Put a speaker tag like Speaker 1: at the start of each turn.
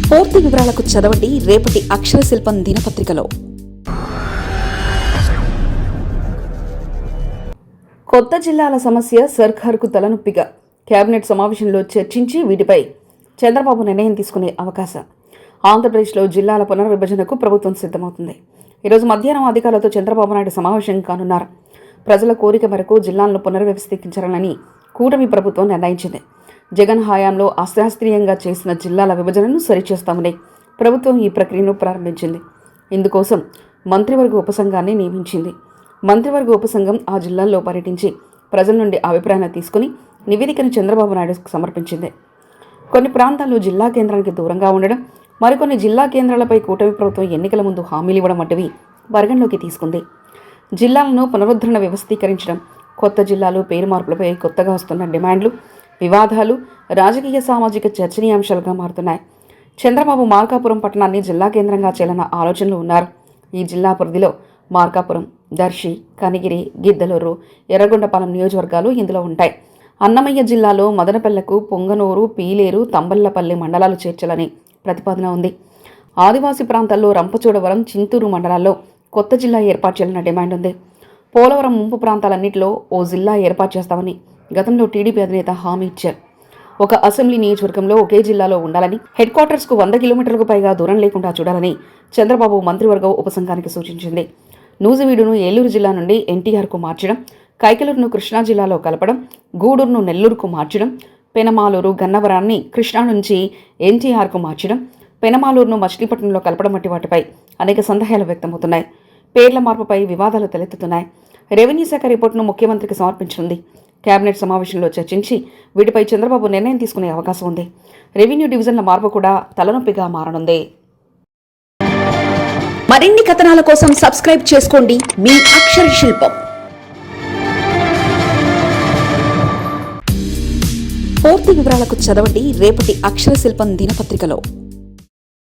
Speaker 1: పూర్తి వివరాలకు చదవండి రేపటి అక్షర శిల్పం దినపత్రికలో. కొత్త జిల్లాల సమస్య సర్కారుకు తలనొప్పిగా కేబినెట్ సమావేశంలో చర్చించి వీటిపై చంద్రబాబు నిర్ణయం తీసుకునే అవకాశం. ఆంధ్రప్రదేశ్లో జిల్లాల పునర్విభజనకు ప్రభుత్వం సిద్ధమవుతుంది. ఈరోజు మధ్యాహ్నం అధికారులతో చంద్రబాబు నాయుడు సమావేశం కానున్నారు. ప్రజల కోరిక మేరకు జిల్లాలను పునర్వ్యవస్థీకరించాలని కూటమి ప్రభుత్వం నిర్ణయించింది. జగన్ హయాంలో అశాస్త్రీయంగా చేసిన జిల్లాల విభజనను సరిచేస్తామని ప్రభుత్వం ఈ ప్రక్రియను ప్రారంభించింది. ఇందుకోసం మంత్రివర్గ ఉపసంఘాన్ని నియమించింది. మంత్రివర్గ ఉపసంఘం ఆ జిల్లాల్లో పర్యటించి ప్రజల నుండి అభిప్రాయాన్ని తీసుకుని నివేదికను చంద్రబాబు నాయుడుకు సమర్పించింది. కొన్ని ప్రాంతాల్లో జిల్లా కేంద్రానికి దూరంగా ఉండడం, మరికొన్ని జిల్లా కేంద్రాలపై కూటమి ప్రభుత్వం ఎన్నికల ముందు హామీలు ఇవ్వడం వంటివి పరిగణలోకి తీసుకుంది. జిల్లాలను పునరుద్ధరణ వ్యవస్థీకరించడం, కొత్త జిల్లాలు పేరు మార్పులపై కొత్తగా వస్తున్న డిమాండ్లు, వివాదాలు రాజకీయ సామాజిక చర్చనీయాంశాలుగా మారుతున్నాయి. చంద్రబాబు మార్కాపురం పట్టణాన్ని జిల్లా కేంద్రంగా చేయాలన్న ఆలోచనలు ఉన్నారు. ఈ జిల్లా పరిధిలో మార్కాపురం, దర్శి, కనిగిరి, గిద్దలూరు, ఎర్రగొండపాలెం నియోజకవర్గాలు ఇందులో ఉంటాయి. అన్నమయ్య జిల్లాలో మదనపల్లెకు, పొంగనూరు, పీలేరు, తంబళ్లపల్లి మండలాలు చేర్చాలని ప్రతిపాదన ఉంది. ఆదివాసీ ప్రాంతాల్లో రంపచోడవరం, చింతూరు మండలాల్లో కొత్త జిల్లా ఏర్పాటు చేయాలన్న డిమాండ్ ఉంది. పోలవరం ముంపు ప్రాంతాలన్నింటిలో ఓ జిల్లా ఏర్పాటు చేస్తామని గతంలో టీడీపీ అధినేత హామీ ఇచ్చారు. ఒక అసెంబ్లీ నియోజకవర్గంలో ఒకే జిల్లాలో ఉండాలని, హెడ్ క్వార్టర్స్కు 100 కిలోమీటర్లకు పైగా దూరం లేకుండా చూడాలని చంద్రబాబు మంత్రివర్గ ఉపసంఘానికి సూచించింది. నూజివీడును ఏలూరు జిల్లా నుండి ఎన్టీఆర్కు మార్చడం, కైకలూరును కృష్ణా జిల్లాలో కలపడం, గూడూరును నెల్లూరుకు మార్చడం, పెనమాలూరు, గన్నవరాన్ని కృష్ణా నుంచి ఎన్టీఆర్కు మార్చడం, పెనమాలూరును మచిలీపట్నంలో కలపడం వంటి వాటిపై అనేక సందేహాలు వ్యక్తమవుతున్నాయి. పేర్ల మార్పుపై వివాదాలు తలెత్తుతున్నాయి. రెవెన్యూ శాఖ రిపోర్టును ముఖ్యమంత్రికి సమర్పించనుంది. కేబినెట్ సమావేశంలో చర్చించి వీటిపై చంద్రబాబు నిర్ణయం తీసుకునే అవకాశం ఉంది. రెవెన్యూ డివిజన్ల మార్పు కూడా తలనొప్పిగా మారనుంది. మరిన్ని కథనాల కోసం సబ్స్క్రైబ్ చేసుకోండి మీ అక్షర శిల్పం. పూర్తి వివరాలకు చదవండి రేపటి అక్షర శిల్పం దినపత్రికలో.